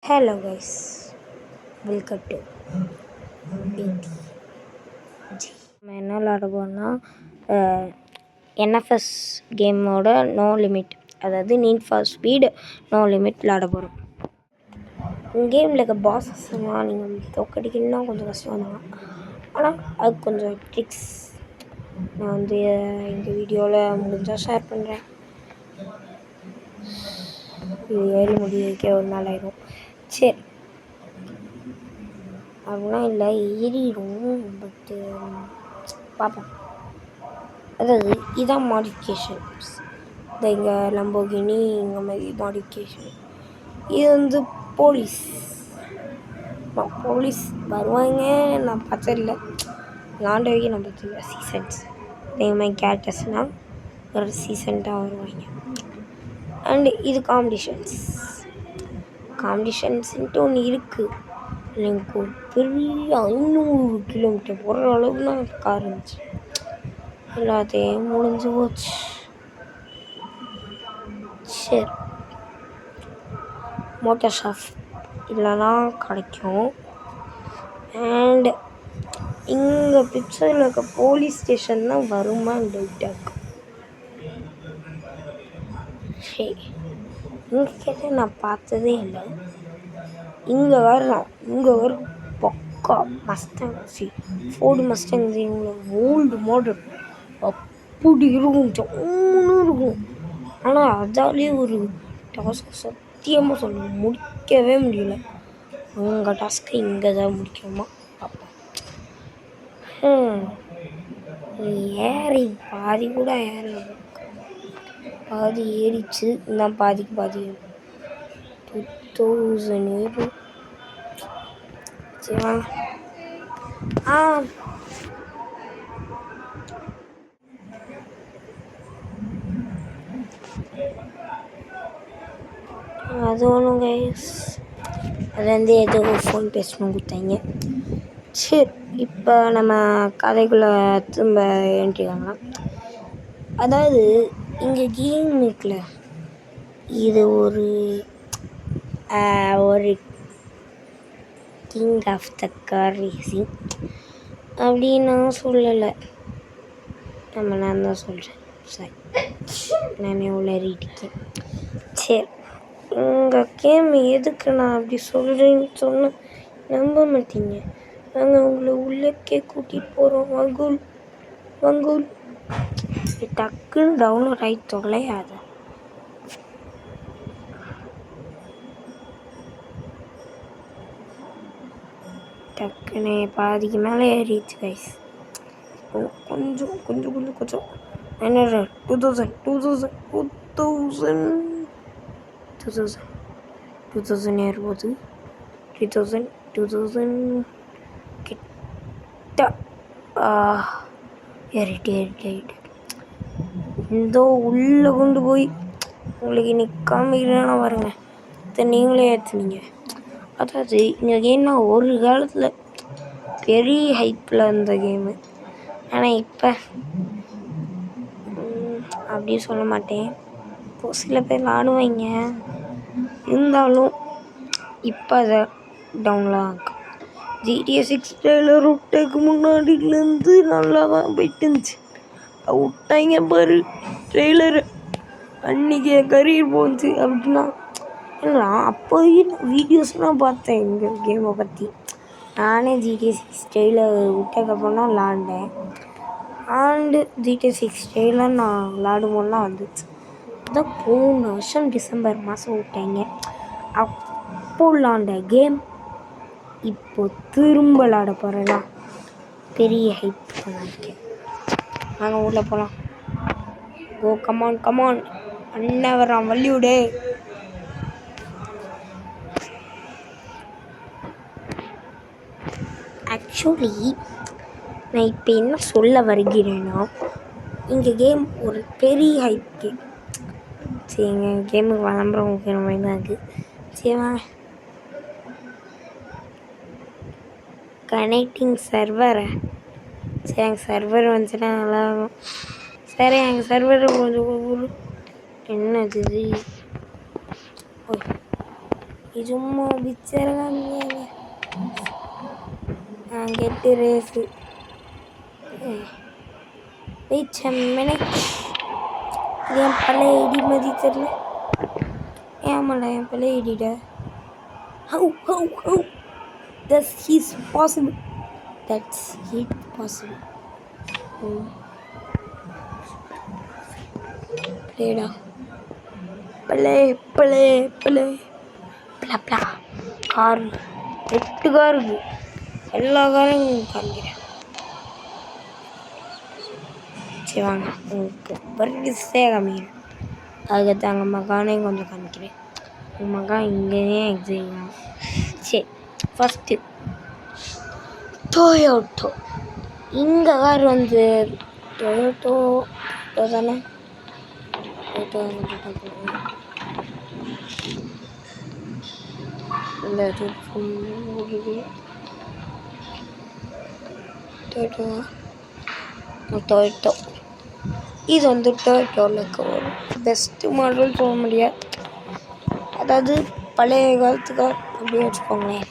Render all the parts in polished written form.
Hello guys, welcome to PD G. நம்ம என்ன விளாட போகிறோம்னா என்எஃப்எஸ் கேமோட நோ லிமிட், அதாவது need for speed no limit விளாட போகிறோம். கேமில் இருக்க பாஸஸ்லாம் நீங்கள் தோக்கடிக்கணும்னா கொஞ்சம் கஷ்டம் தான், ஆனால் அது கொஞ்சம் ட்ரிக்ஸ் நான் எங்கள் வீடியோவில் முடிஞ்சால் ஷேர் பண்ணுறேன். இது ஏறி முடியவே ஒரு நாள் ஆயிடும். சரி, அப்படிலாம் இல்லை, ஏறிடும். பட்டு பார்ப்போம். அதாவது இதான் மாடிஃபிகேஷன்ஸ். இங்கே லம்போகினி இந்த மாதிரி மாடிஃபிகேஷன். இது போலீஸ் வருவாங்க. நான் பார்த்ததில்ல, விளாண்ட வரைக்கும் நான் பார்த்ததில்ல. சீசன்ஸ் இதே மாதிரி கேரக்டர்ஸ்னால் ஒரு சீசன்ட்டாக வருவாங்க. அண்டு இது காம்படிஷன்ஸ்ன்ட்டு ஒன்று இருக்குது. எனக்கு ஒரு பெரிய 500 கிலோமீட்டர் போகிற அளவுக்கு தான் கார் இருந்துச்சு. எல்லாத்தையும் முடிஞ்சு போச்சு. சரி, மோட்டார் ஷாப் இதெல்லாம் கிடைக்கும். அண்டு இங்கே பிக்சரில் இருக்க போலீஸ் ஸ்டேஷன் தான் வருமா டவுட்டாக இருக்கு. சரி, இங்கே கேட்டால் நான் பார்த்ததே இல்லை. இங்கே வர பக்கா மஸ்டாங் ஃபோர்டு மஸ்டாங் இவங்கள ஓல்டு மாடல் அப்படி இருக்கும், ஜம்முன்னு இருக்கும். ஆனால் அதாலே ஒரு டாஸ்க் சத்தியமாக சொல்ல முடிக்கவே முடியல. உங்கள் டாஸ்க்கை இங்கே தான் முடிக்கணுமா பார்ப்போம். ஏறி பாதி கூட பாதி ஏறிச்சு. இந்த பாதிக்கு பாதி 2000 ஏறும். சரிவா? அது ஒன்றும் கைஸ், அது ஏதோ ஃபோன் பேசணும் கொடுத்தாங்க. சரி, இப்போ நம்ம கதைக்குள்ளே திரும்ப ஏன்ட்டிருக்காங்க. அதாவது இங்கே கேம் இருக்குல்ல, இது ஒரு king of the car racing அப்படின்னு நான் சொல்லலை. நான் தான் சொல்கிறேன். சரி, நான் எவ்வளோ ரீட்டிக்கேன். சரி, உங்கள் கேம் எதுக்கு நான் அப்படி சொல்கிறேன்னு சொன்னால் நம்ப மாட்டீங்க. நாங்கள் உங்களை உள்ளக்கே கூட்டிகிட்டு போகிறோம். வங்கூல் டக்குன்னு டவுன்லோட் ஆகி தொலையாது. டக்குன்னு பாதிக்கு மேலே ஏறிச்சு கைஸ். கொஞ்சம் என்ன 2000 ஏறும்போது 2000 கிட்ட ஏறிட்டு இந்த உள்ளே கொண்டு போய் உங்களுக்கு இன்னைக்கு காமிக்கிறேன்னா பாருங்க, நீங்களே ஏற்றுனீங்க. அதாவது இந்த கேம்னா ஒரு காலத்தில் பெரிய ஹைப்பில் இருந்த கேமு. ஆனால் இப்போ அப்படி சொல்ல மாட்டேன், இப்போ சில பேர் ஆடுவாங்க. இருந்தாலும் இப்போ அதை டவுன்லாம் ஆகும். GTA 6 ட்ரெய்லர் விட்டதுக்கு முன்னாடிலேருந்து நல்லா தான் போயிட்டு இருந்துச்சு. விட்டாங்க பாரு ட்ரெய்லரு, அன்றைக்கி கரியர் போச்சு அப்படின்னா. ஏன்னா அப்போயே வீடியோஸ்லாம் பார்த்தேன் இந்த கேமை பற்றி. நானே GTA 6 ட்ரெய்லர் விட்டதுக்கப்புறம் தான் விளாண்டேன். அண்டு GTA 6 ட்ரெய்லர் நான் விளாடும்போதுலாம் வந்துச்சு. அதான் போன வருஷம் டிசம்பர் மாதம் விட்டாங்க. அப்போ விளாண்ட கேம் இப்போ திரும்ப விளாட போகிறேன்னா பெரிய ஹைப் பண்ணியிருக்கேன். நாங்கள் ஊரில் போகலாம். கோ கமான் அண்ணன் வரான், வள்ளிவிடு. ஆக்சுவலி நான் இப்போ என்ன சொல்ல வருகிறேன்னா, இங்கே கேம் ஒரு பெரிய ஹைப் கேம். சரிங்க, கேமுக்கு விளம்பரம் வைக்கிற மாதிரி தான் இருக்குது. சரி வாங்க, கனெக்டிங் சர்வரை. சரி, எங்கள் சர்வர் வந்துச்சுன்னா நல்லாயிருக்கும். சரி, எங்கள் சர்வர் கொஞ்சம் என்னது சும்மா பிச்சராங்க கெட்டு ரேஸு வெயிட் a minute. இது என் பழைய ஐடி மாதிரி தெரியல. ஏமாடா என் பழைய ஐடிடா. How does he's possible? That's it possible. Playடா play play car 8 car இருக்கு. எல்லா காரையும் காமிக்கிறேன். சரி வாங்க உங்களுக்கு பர்கிஸே காமிக்கிறேன். அதுக்கு எங்கள் மகானையும் கொஞ்சம் காமிக்கிறேன். எங்கள் மகான் இங்கேயே எக்ஸாம். சரி ஃபஸ்ட்டு டொயோட்டோ. இங்கே கார் வந்து டொயோட்டோ தானே. டொயோட்டோ இந்த டொயோட்டோ இது வந்து டொயோட்டோவில் ஒரு பெஸ்ட்டு மாடல் சொல்ல முடியாது. அதாவது பழைய காலத்துக்காக அப்படின்னு வச்சுக்கோங்களேன்.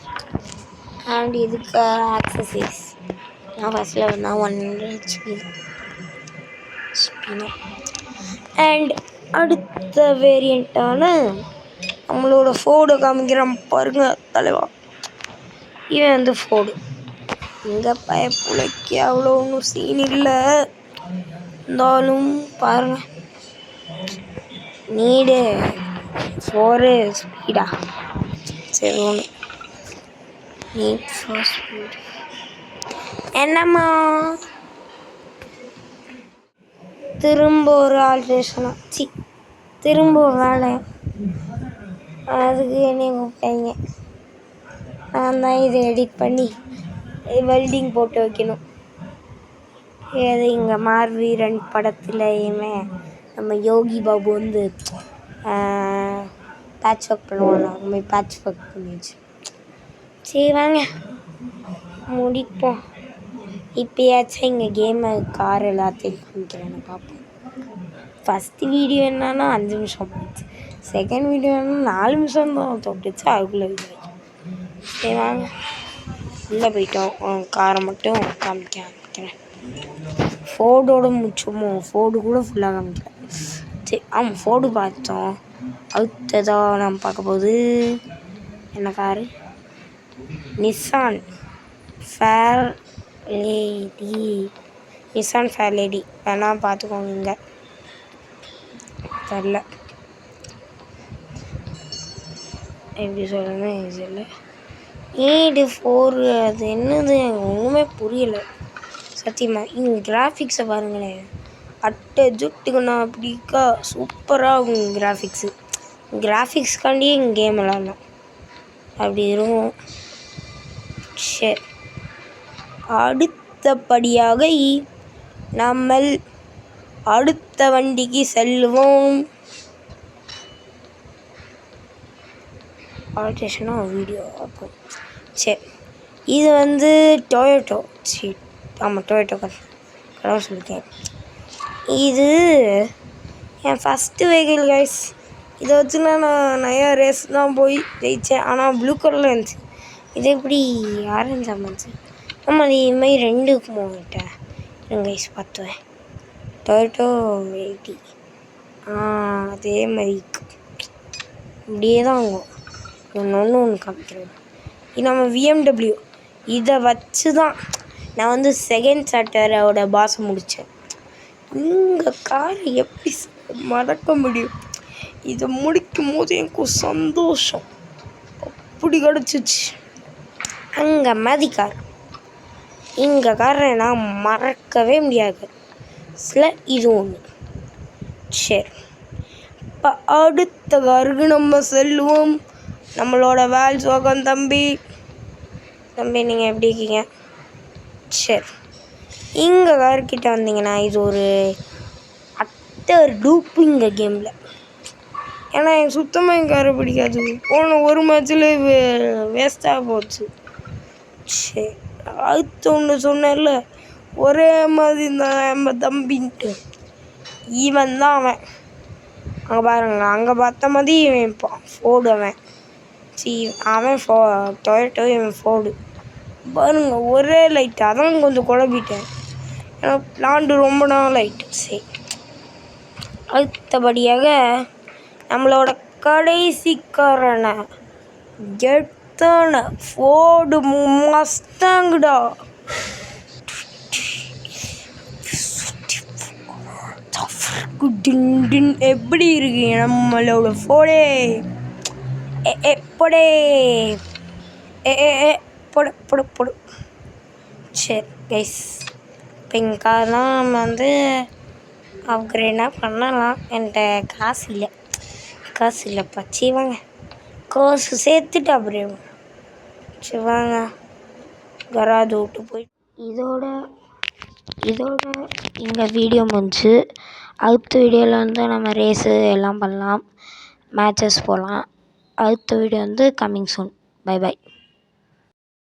அண்ட் இதுக்கு ஆக்சசரிஸ் நான் ஃபஸ்ட்டில் நான் 100 ஹெச்பி அண்ட் அடுத்த வேரியண்ட்டான நம்மளோட ஃபோர்டை காமிக்கிறான் பாருங்க தலைவா. இவன் வந்து ஃபோர்டு. இங்கே பயப்புழைக்க அவ்வளோ ஒன்றும் சீன் இல்லை. இருந்தாலும் பாருங்க நீடு 4 ஸ்பீடா. சரி ஒன்று நீட் ஃபார் ஸ்பீட் என்னம்மா திரும்ப ஒரு ஆல்ட்ரேஷனா திரும்ப ஒரு வேலையா. அதுக்கு என்னை கூப்பிட்டாங்க. நான் தான் இதை எடிட் பண்ணி வெல்டிங் போட்டு வைக்கணும். ஏது இங்கே மார்வீரன் படத்துலையுமே நம்ம யோகி பாபு வந்து பேட்ச் ஒர்க் பண்ணுவாங்க. அந்த மாதிரி பேட்ச் ஒர்க் பண்ணிடுச்சு. சரி வாங்க முடிப்போம். இப்போயாச்சும் இங்கே கேமை கார் எல்லாத்தையும் காமிக்கிறேன்னு பார்ப்போம். ஃபஸ்ட்டு வீடியோ என்னன்னா 5 நிமிஷம் போச்சு. செகண்ட் வீடியோ என்னன்னா 4 நிமிஷம் தான் தொட்டுச்சு. அதுக்குள்ளே வீடியோ. சரி வாங்க உள்ளே போயிட்டோம். காரை மட்டும் காமிக்க ஆரம்பிக்கிறேன். ஃபோர்டோட முச்சமோ ஃபோர்டு கூட ஃபுல்லாக காமிக்கிறேன். சரி ஆமாம் ஃபோர்டு பார்த்தோம். அடுத்ததாக நம்ம பார்க்க போகுது என்ன காரு நிசான் ஃபேர்லேடி வேணால் பார்த்துக்கோங்க. இங்கே தெரில எப்படி சொல்லுன்னு இல்லை. 4 அது என்னது ஒன்றுமே புரியலை சத்தியமாக. இங்கே கிராஃபிக்ஸை பாருங்களேன். அட்டை ஜுட்டுக்குண்ணா அப்படிக்கா சூப்பராக இருக்கும் கிராஃபிக்ஸ்காண்டியே இங்கே கேம் விளாட்லாம் அப்படி இருக்கும். சரி அடுத்தபடியாக நம்ம அடுத்த வண்டிக்கு செல்வோம். ஆல்ட்ரேஷனாக வீடியோ பார்ப்போம். சரி இது வந்து டொயோட்டோ. சரி ஆமாம் டொயோட்டோ கடவுள் சொல்லியிருக்கேன். இது என் ஃபஸ்ட்டு வெஹிக்கிள் கைஸ். இதை வச்சுன்னா நான் நிறையா ரேஸ் தான் போய் ஜெயித்தேன். ஆனால் ப்ளூ கலரில் இருந்துச்சு. இது எப்படி ஆரஞ்சு அமைச்சு. ஆமாம் இதுமாதிரி 2 போகிட்டேன் கைஸ் பார்த்துவேன். டொயோட்டோ 80 அதே மாதிரி இப்படியே தான் ஆகும். ஒன்று காமிக்கிறேன். இது நம்ம BMW. இதை வச்சு தான் நான் வந்து செகண்ட் சாப்டரோட பாஸை முடித்தேன். இந்த காரை எப்படி மறக்க முடியும். இதை முடிக்கும் போது எனக்கு சந்தோஷம் அப்படி கிடச்சிச்சு. அங்கே மதி கார். இங்கே காரை நான் மறக்கவே முடியாது. இது ஒன்று. சரி இப்போ அடுத்த காருக்கு நம்ம செல்வோம். நம்மளோட வால்ஸ்வாகன் தம்பி நீங்கள் எப்படி இருக்கீங்க? சரி இங்கே கார்கிட்ட வந்தீங்கன்னா இது ஒரு அட்டர் டூப்பிங்க கேமில். ஏன்னா எனக்கு சுத்தமாக என் காரை பிடிக்காது. போன ஒரு மேட்ச்சில் வேஸ்ட்டாக போச்சு. சரி அடுத்து ஒன்று சொன்னேன்ல ஒரே மாதிரி இருந்தான் நம்ம தம்பின்ட்டு. இவன் தான் அவன். அங்கே பாருங்க அங்கே பார்த்த மாதிரி இவன் ஃபோர்டு. அவன் சி அவன் டொயட்டோ இவன் ஃபோர்டு பாருங்க ஒரே லைட். அதான் கொஞ்சம் குழப்பிட்டேன். ஏன்னா பிளான்டு ரொம்ப நாள் ஆயிட்டு. சரி, அடுத்தபடியாக நம்மளோட கடைசிக்காரனை கெத்தான ஃபோர்டு மஸ்டாங்குடா. எப்படி இருக்கு நம்மளோட ஃபோர்டே? எப்படே போடு போடு போடு. சரி கைஸ், இப்போ எங்கள் கார்லாம் நம்ம வந்து அப்கிரேடாக பண்ணலாம். என்கிட்ட காசு இல்லை பச்சி வாங்க, காசு சேர்த்துட்டு அப்புறம் சரி வாங்க கராது விட்டு போய் இதோட எங்கள் வீடியோ முடிஞ்சு. அடுத்த வீடியோவில் வந்து நம்ம ரேஸு எல்லாம் பண்ணலாம், மேட்சஸ் போகலாம். அடுத்த வீடியோ வந்து கம்மிங் சூன். பை.